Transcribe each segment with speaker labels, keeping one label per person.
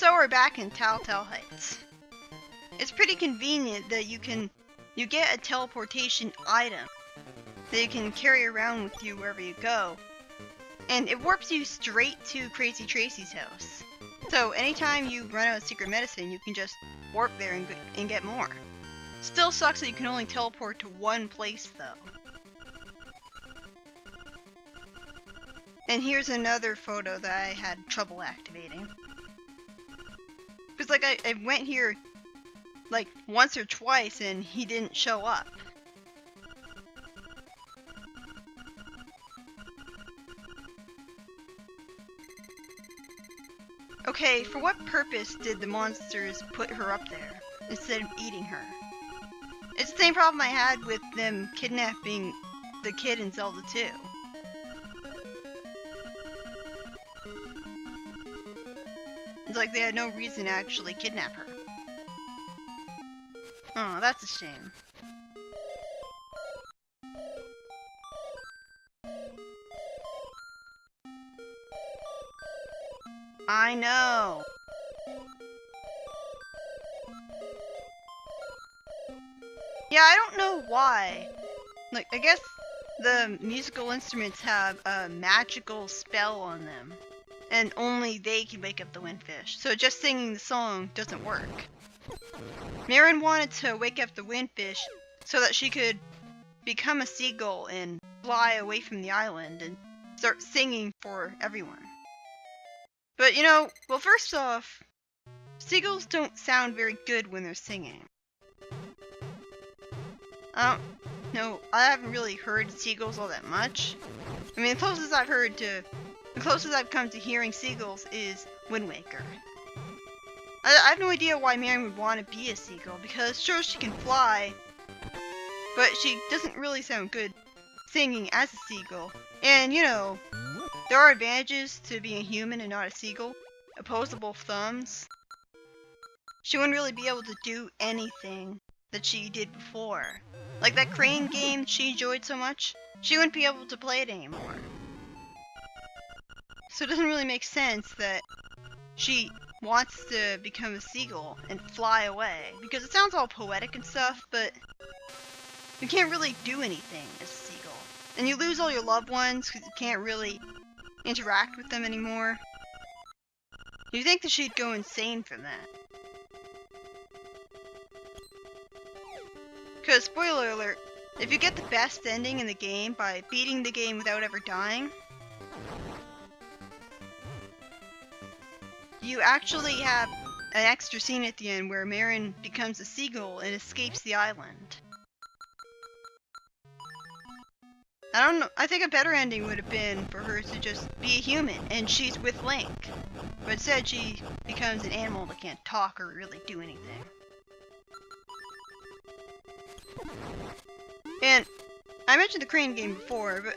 Speaker 1: So we're back in Telltale Heights. It's pretty convenient that you get a teleportation item that you can carry around with you wherever you go, and it warps you straight to Crazy Tracy's house. So anytime you run out of secret medicine, you can just warp there and get more. Still sucks that you can only teleport to one place though. And here's another photo that I had trouble activating. Because like I went here like once or twice and he didn't show up. Okay, for what purpose did the monsters put her up there instead of eating her? It's the same problem I had with them kidnapping the kid in Zelda 2. It's like they had no reason to actually kidnap her. Oh, that's a shame. I know. Yeah, I don't know why. Like, I guess the musical instruments have a magical spell on them, and only they can wake up the windfish. So just singing the song doesn't work. Marin wanted to wake up the windfish so that she could become a seagull and fly away from the island and start singing for everyone. But you know, well, first off, seagulls don't sound very good when they're singing. I don't know, I haven't really heard seagulls all that much. I mean, the closest I've come to hearing seagulls is Wind Waker. I have no idea why Marin would want to be a seagull, because sure, she can fly, but she doesn't really sound good singing as a seagull. And you know, there are advantages to being a human and not a seagull. Opposable thumbs. She wouldn't really be able to do anything that she did before. Like that crane game she enjoyed so much, she wouldn't be able to play it anymore. So it doesn't really make sense that she wants to become a seagull and fly away. Because it sounds all poetic and stuff, but you can't really do anything as a seagull. And you lose all your loved ones because you can't really interact with them anymore. You'd think that she'd go insane from that. Because, spoiler alert, if you get the best ending in the game by beating the game without ever dying, you actually have an extra scene at the end where Marin becomes a seagull and escapes the island. I don't know, I think a better ending would have been for her to just be a human and she's with Link. But instead she becomes an animal that can't talk or really do anything. And I mentioned the crane game before, but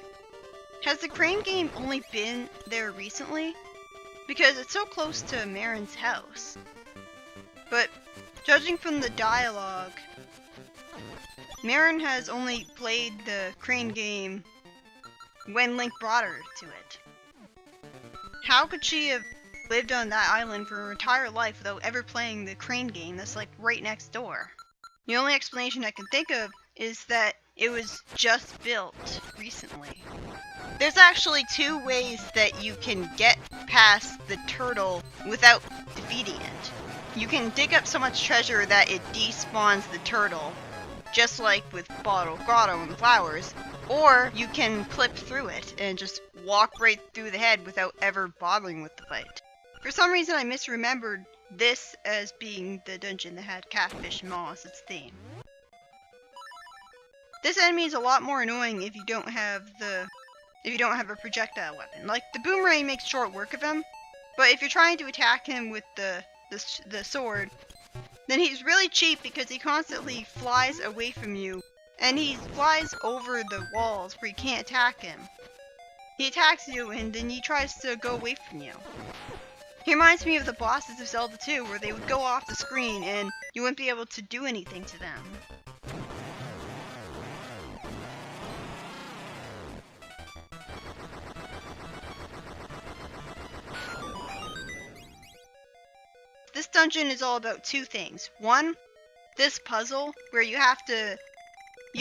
Speaker 1: has the crane game only been there recently? Because it's so close to Marin's house. But judging from the dialogue, Marin has only played the crane game when Link brought her to it. How could she have lived on that island for her entire life without ever playing the crane game that's like right next door? The only explanation I can think of is that it was just built recently. There's actually two ways that you can get past the turtle without defeating it. You can dig up so much treasure that it despawns the turtle, just like with Bottle Grotto and Flowers, or you can clip through it and just walk right through the head without ever bothering with the fight. For some reason I misremembered this as being the dungeon that had Catfish Maw as its theme. This enemy is a lot more annoying if you don't have a projectile weapon. Like, the boomerang makes short work of him, but if you're trying to attack him with the sword, then he's really cheap because he constantly flies away from you, and he flies over the walls where you can't attack him. He attacks you and then he tries to go away from you. He reminds me of the bosses of Zelda 2 where they would go off the screen and you wouldn't be able to do anything to them. this dungeon is all about two things. One, this puzzle where you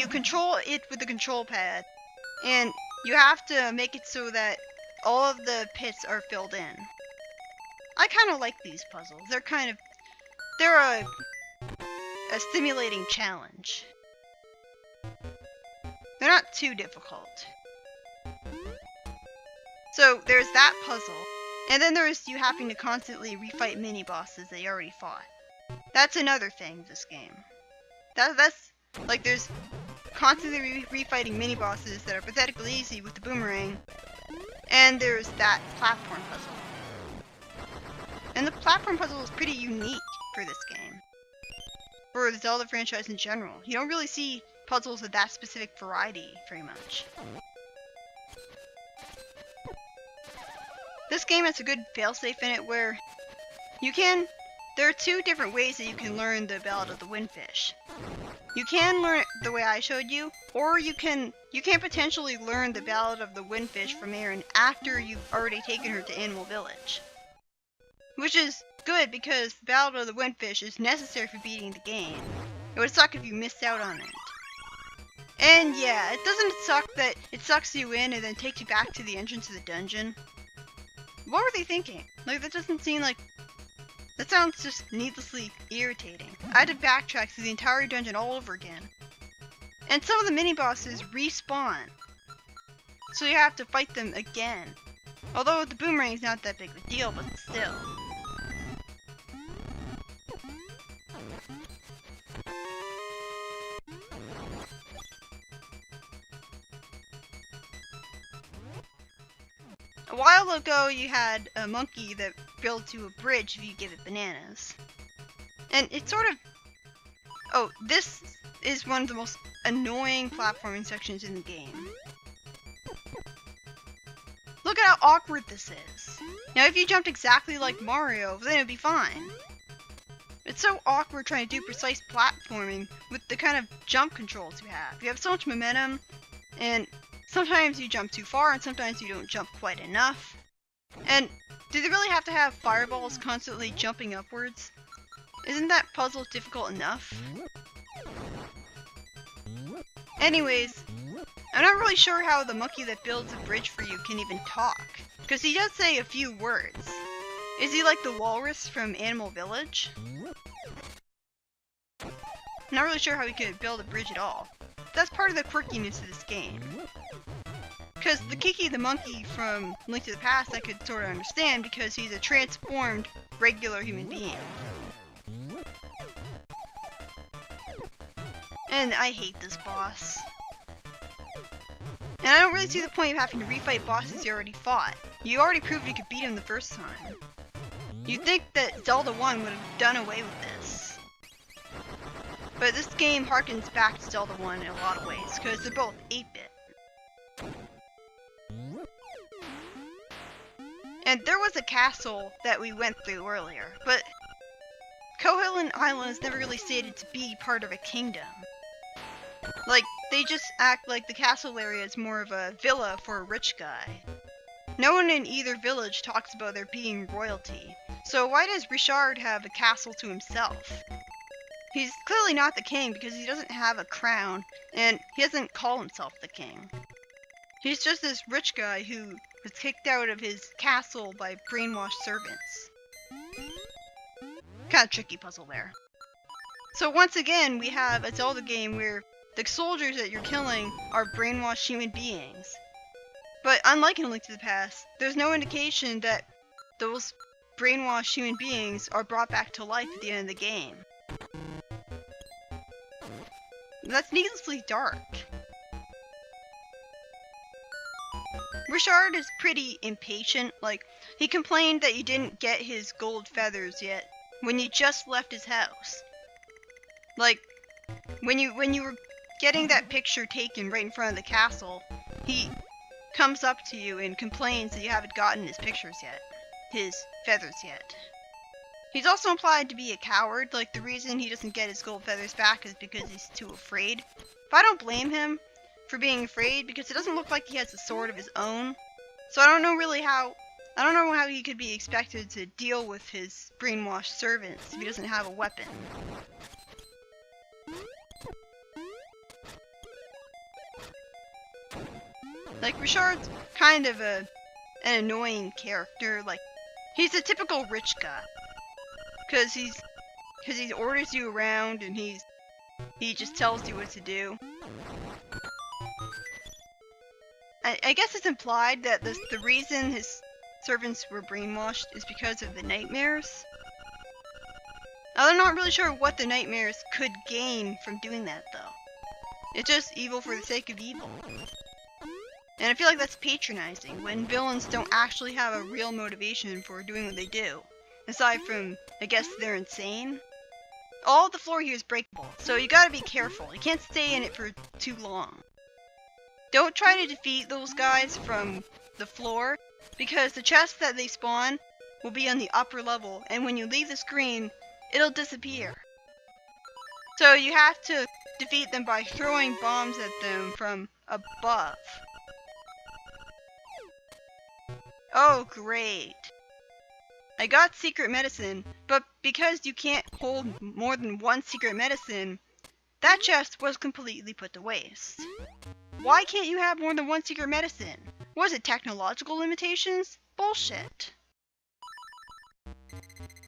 Speaker 1: control it with the control pad, and you have to make it so that all of the pits are filled in. I kind of like these puzzles. They're a stimulating challenge. They're not too difficult. So there's that puzzle, and then there's you having to constantly refight mini-bosses that you already fought. That's another thing with this game. That's like there's constantly refighting mini-bosses that are pathetically easy with the boomerang, and there's that platform puzzle. And the platform puzzle is pretty unique for this game. For the Zelda franchise in general. You don't really see puzzles of that specific variety very much. This game has a good failsafe in it where there are two different ways that you can learn the Ballad of the Windfish. You can learn it the way I showed you, or you can potentially learn the Ballad of the Windfish from Arin after you've already taken her to Animal Village. Which is good because the Ballad of the Windfish is necessary for beating the game. It would suck if you missed out on it. And yeah, it doesn't suck that it sucks you in and then takes you back to the entrance of the dungeon. What were they thinking? Like, that doesn't seem like... That sounds just needlessly irritating. I had to backtrack through the entire dungeon all over again. And some of the mini-bosses respawn. So you have to fight them again. Although the boomerang's not that big of a deal, but still. A while ago, you had a monkey that built you a bridge if you give it bananas. And it's sort of... Oh, this is one of the most annoying platforming sections in the game. Look at how awkward this is. Now, if you jumped exactly like Mario, then it'd be fine. It's so awkward trying to do precise platforming with the kind of jump controls you have. You have so much momentum, and sometimes you jump too far, and sometimes you don't jump quite enough. And do they really have to have fireballs constantly jumping upwards? Isn't that puzzle difficult enough? Anyways, I'm not really sure how the monkey that builds a bridge for you can even talk, because he does say a few words. Is he like the walrus from Animal Village? I'm not really sure how he could build a bridge at all. That's part of the quirkiness of this game. Because the Kiki the monkey from Link to the Past I could sort of understand because he's a transformed, regular human being. And I hate this boss. And I don't really see the point of having to refight bosses you already fought. You already proved you could beat him the first time. You'd think that Zelda 1 would have done away with this. But this game harkens back to Zelda 1 in a lot of ways, because they're both 8-bit. And there was a castle that we went through earlier, but Koholint Island is never really stated to be part of a kingdom. Like, they just act like the castle area is more of a villa for a rich guy. No one in either village talks about there being royalty, so why does Richard have a castle to himself? He's clearly not the king because he doesn't have a crown, and he doesn't call himself the king. He's just this rich guy who was kicked out of his castle by brainwashed servants. Kind of tricky puzzle there. So once again, we have a Zelda game where the soldiers that you're killing are brainwashed human beings. But unlike in A Link to the Past, there's no indication that those brainwashed human beings are brought back to life at the end of the game. That's needlessly dark. Richard is pretty impatient. Like, he complained that you didn't get his gold feathers yet when you just left his house. Like, when you were getting that picture taken right in front of the castle, he comes up to you and complains that you haven't gotten his pictures yet. His feathers yet. He's also implied to be a coward, like the reason he doesn't get his gold feathers back is because he's too afraid. But I don't blame him for being afraid because it doesn't look like he has a sword of his own. So I don't know really how I don't know how he could be expected to deal with his brainwashed servants if he doesn't have a weapon. Like, Richard's kind of an annoying character. Like, he's a typical rich guy. Cause he orders you around and he just tells you what to do. I guess it's implied that the reason his servants were brainwashed is because of the nightmares. I'm not really sure what the nightmares could gain from doing that, though. It's just evil for the sake of evil. And I feel like that's patronizing, when villains don't actually have a real motivation for doing what they do. Aside from, I guess, they're insane. All of the floor here is breakable, so you gotta be careful. You can't stay in it for too long. Don't try to defeat those guys from the floor, because the chests that they spawn will be on the upper level, and when you leave the screen, it'll disappear. So you have to defeat them by throwing bombs at them from above. Oh, great. I got secret medicine, but because you can't hold more than one secret medicine, that chest was completely put to waste. Why can't you have more than one secret medicine? Was it technological limitations? Bullshit.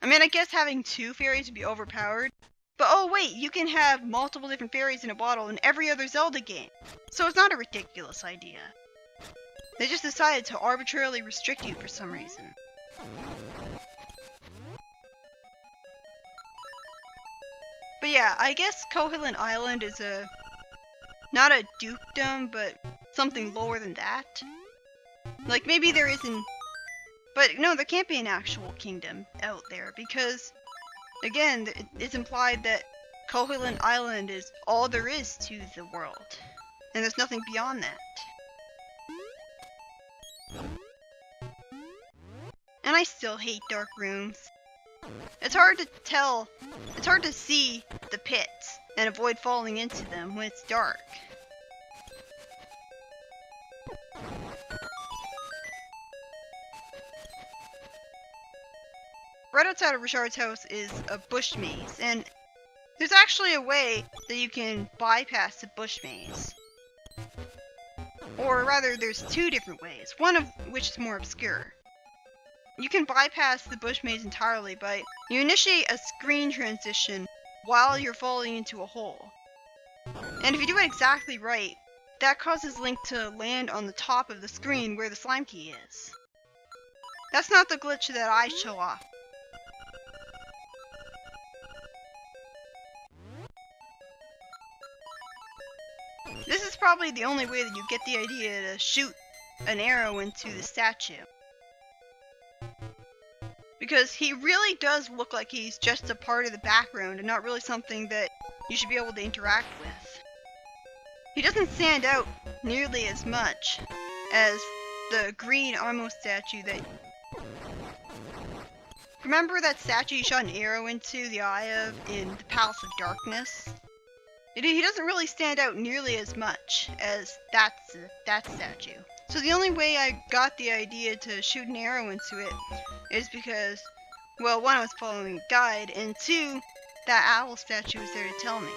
Speaker 1: I mean, I guess having 2 fairies would be overpowered, but oh wait, you can have multiple different fairies in a bottle in every other Zelda game, so it's not a ridiculous idea. They just decided to arbitrarily restrict you for some reason. But yeah, I guess Koholint Island is not a dukedom, but something lower than that. Like, maybe there isn't... But no, there can't be an actual kingdom out there, because, again, it's implied that Koholint Island is all there is to the world. And there's nothing beyond that. And I still hate dark rooms. It's hard to tell, it's hard to see the pits and avoid falling into them when it's dark. Right outside of Richard's house is a bush maze, and there's actually a way that you can bypass the bush maze. Or rather, there's 2 different ways, one of which is more obscure. You can bypass the bush maze entirely by you initiate a screen transition while you're falling into a hole. And if you do it exactly right, that causes Link to land on the top of the screen where the slime key is. That's not the glitch that I show off. This is probably the only way that you get the idea to shoot an arrow into the statue. Because he really does look like he's just a part of the background and not really something that you should be able to interact with. He doesn't stand out nearly as much as the green Amo statue that... Remember that statue you shot an arrow into the eye of in the Palace of Darkness? He doesn't really stand out nearly as much as that statue. So the only way I got the idea to shoot an arrow into it is because, well, 1, I was following a guide, and 2, that owl statue was there to tell me.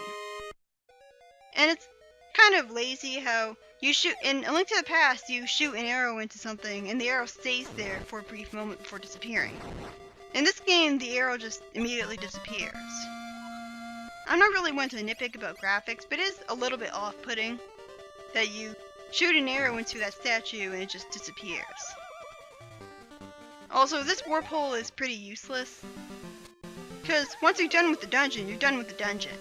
Speaker 1: And it's kind of lazy how you shoot, in A Link to the Past, you shoot an arrow into something, and the arrow stays there for a brief moment before disappearing. In this game, the arrow just immediately disappears. I'm not really one to nitpick about graphics, but it is a little bit off-putting that you shoot an arrow into that statue and it just disappears. Also, this warp hole is pretty useless, because once you're done with the dungeon, you're done with the dungeon.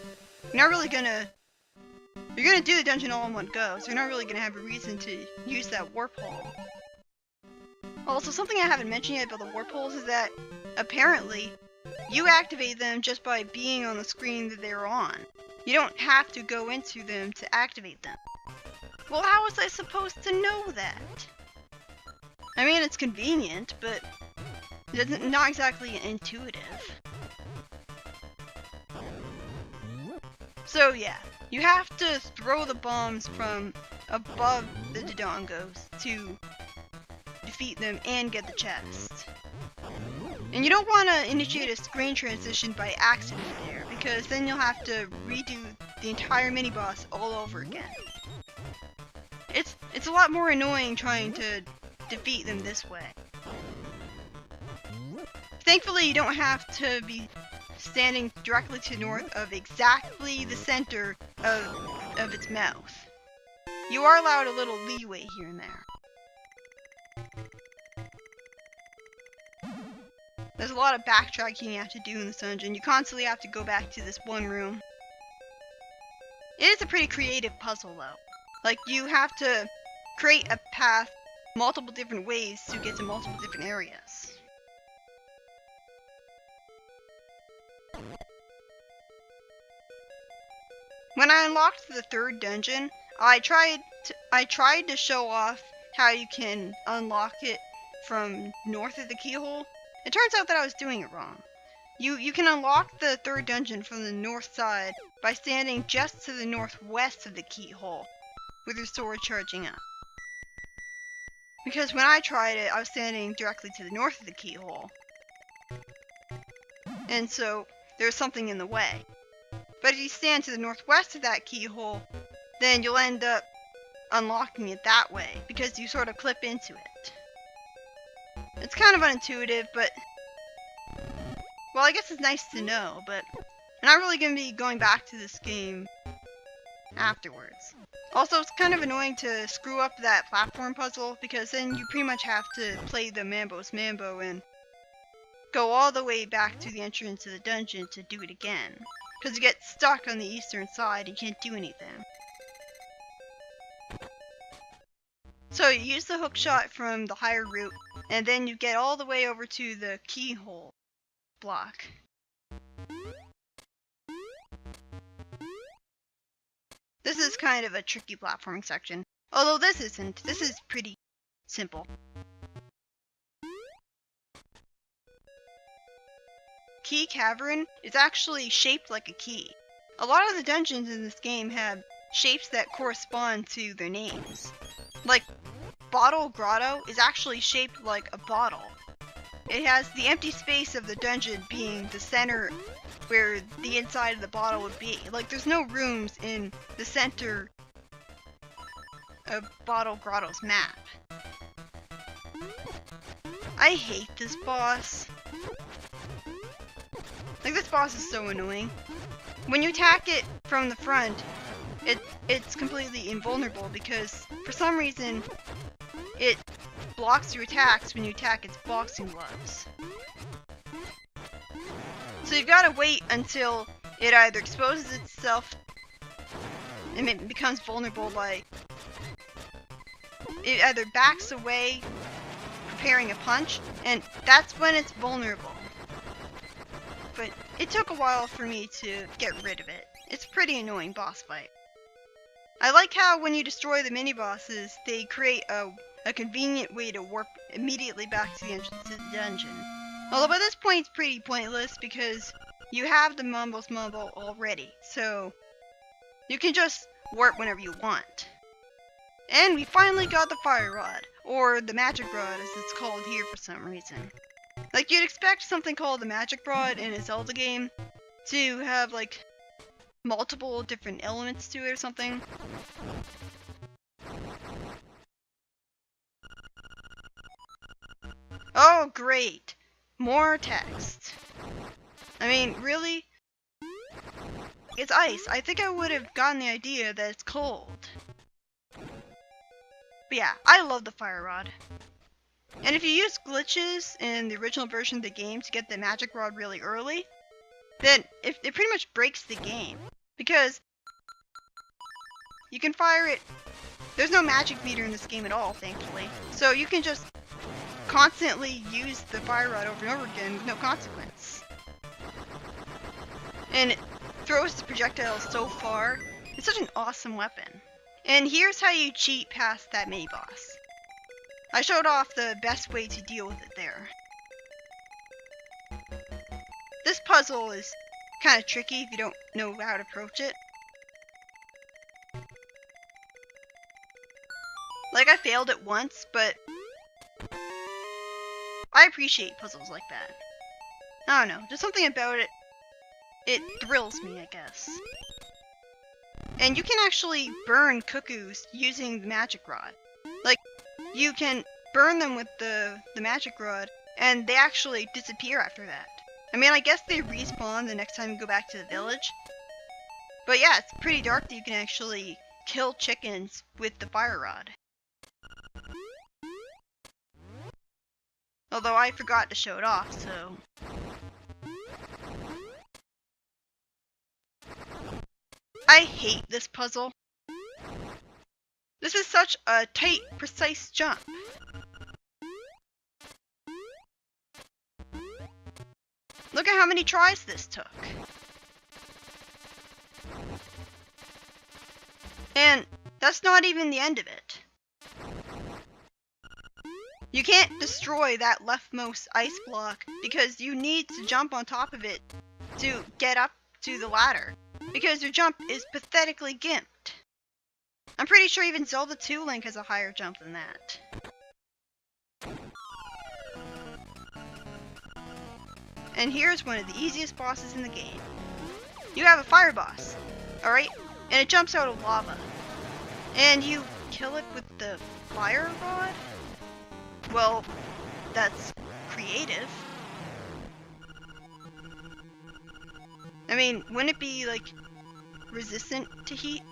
Speaker 1: You're not really gonna... You're gonna do the dungeon all in one go, so you're not really gonna have a reason to use that warp hole. Also, something I haven't mentioned yet about the warp holes is that, apparently, you activate them just by being on the screen that they're on. You don't have to go into them to activate them. Well, how was I supposed to know that? I mean, it's convenient, but it's not exactly intuitive. So yeah, you have to throw the bombs from above the Dodongos to defeat them and get the chest. And you don't want to initiate a screen transition by accident there, because then you'll have to redo the entire mini-boss all over again. It's a lot more annoying trying to defeat them this way. Thankfully, you don't have to be standing directly to the north of exactly the center of its mouth. You are allowed a little leeway here and there. There's a lot of backtracking you have to do in this dungeon. You constantly have to go back to this one room. It is a pretty creative puzzle though. Like, you have to create a path multiple different ways to get to multiple different areas. When I unlocked the third dungeon, I tried to show off how you can unlock it from north of the keyhole. It turns out that I was doing it wrong. You can unlock the third dungeon from the north side by standing just to the northwest of the keyhole, with your sword charging up. Because when I tried it, I was standing directly to the north of the keyhole. And so, there's something in the way. But if you stand to the northwest of that keyhole, then you'll end up unlocking it that way, because you sort of clip into it. It's kind of unintuitive, but... well, I guess it's nice to know, but I'm not really going to be going back to this game afterwards. Also, it's kind of annoying to screw up that platform puzzle, because then you pretty much have to play the Mambo's Mambo and go all the way back to the entrance of the dungeon to do it again. Because you get stuck on the eastern side and you can't do anything. So you use the hook shot from the higher route, and then you get all the way over to the keyhole block. This is kind of a tricky platforming section. Although this isn't. This is pretty simple. Key Cavern is actually shaped like a key. A lot of the dungeons in this game have shapes that correspond to their names. Like, Bottle Grotto is actually shaped like a bottle. It has the empty space of the dungeon being the center where the inside of the bottle would be. Like, there's no rooms in the center of Bottle Grotto's map. I hate this boss. Like, this boss is so annoying. When you attack it from the front, it's completely invulnerable because, for some reason, it blocks your attacks when you attack its boxing gloves. So you've got to wait until it either exposes itself and it becomes vulnerable by... it either backs away, preparing a punch, and that's when it's vulnerable. But it took a while for me to get rid of it. It's a pretty annoying boss fight. I like how when you destroy the mini-bosses, they create a convenient way to warp immediately back to the entrance to the dungeon. Although by this point it's pretty pointless because you have the Mambo's Mambo already, so you can just warp whenever you want. And we finally got the Fire Rod, or the Magic Rod as it's called here for some reason. Like, you'd expect something called the Magic Rod in a Zelda game to have, like, multiple different elements to it or something. Oh, great! More text. I mean, really? It's ice. I think I would have gotten the idea that it's cold. But yeah, I love the Fire Rod. And if you use glitches in the original version of the game to get the Magic Rod really early, then it pretty much breaks the game. Because you can fire it... there's no magic meter in this game at all, thankfully. So you can just constantly use the Fire Rod over and over again with no consequence. And it throws the projectiles so far. It's such an awesome weapon. And here's how you cheat past that mini-boss. I showed off the best way to deal with it there. This puzzle is kind of tricky if you don't know how to approach it. Like, I failed it once, but I appreciate puzzles like that. I don't know, just something about it. It thrills me, I guess. And you can actually burn cuckoos using the magic rod. Like, you can burn them with the magic rod, and they actually disappear after that. I mean, I guess they respawn the next time you go back to the village. But yeah, it's pretty dark that you can actually kill chickens with the fire rod. Although I forgot to show it off, so... I hate this puzzle. This is such a tight, precise jump. Look at how many tries this took. And that's not even the end of it. You can't destroy that leftmost ice block because you need to jump on top of it to get up to the ladder. Because your jump is pathetically gimped. I'm pretty sure even Zelda 2 Link has a higher jump than that. And here's one of the easiest bosses in the game. You have a fire boss, alright? And it jumps out of lava. And you kill it with the fire rod? Well, that's creative. I mean, wouldn't it be, like, resistant to heat?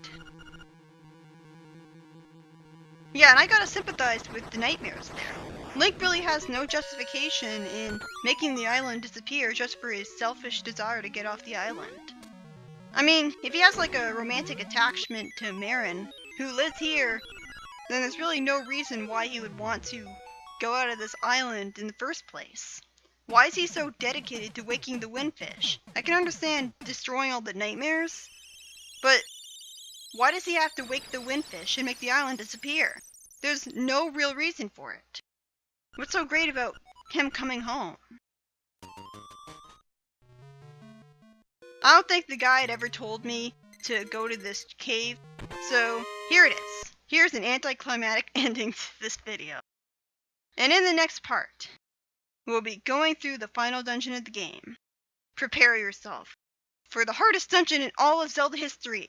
Speaker 1: Yeah, and I gotta sympathize with the nightmares there. Link really has no justification in making the island disappear just for his selfish desire to get off the island. I mean, if he has like a romantic attachment to Marin, who lives here, then there's really no reason why he would want to go out of this island in the first place. Why is he so dedicated to waking the windfish? I can understand destroying all the nightmares, but why does he have to wake the windfish and make the island disappear? There's no real reason for it. What's so great about him coming home? I don't think the guide ever told me to go to this cave, so here it is. Here's an anticlimactic ending to this video. And in the next part, we'll be going through the final dungeon of the game. Prepare yourself for the hardest dungeon in all of Zelda history.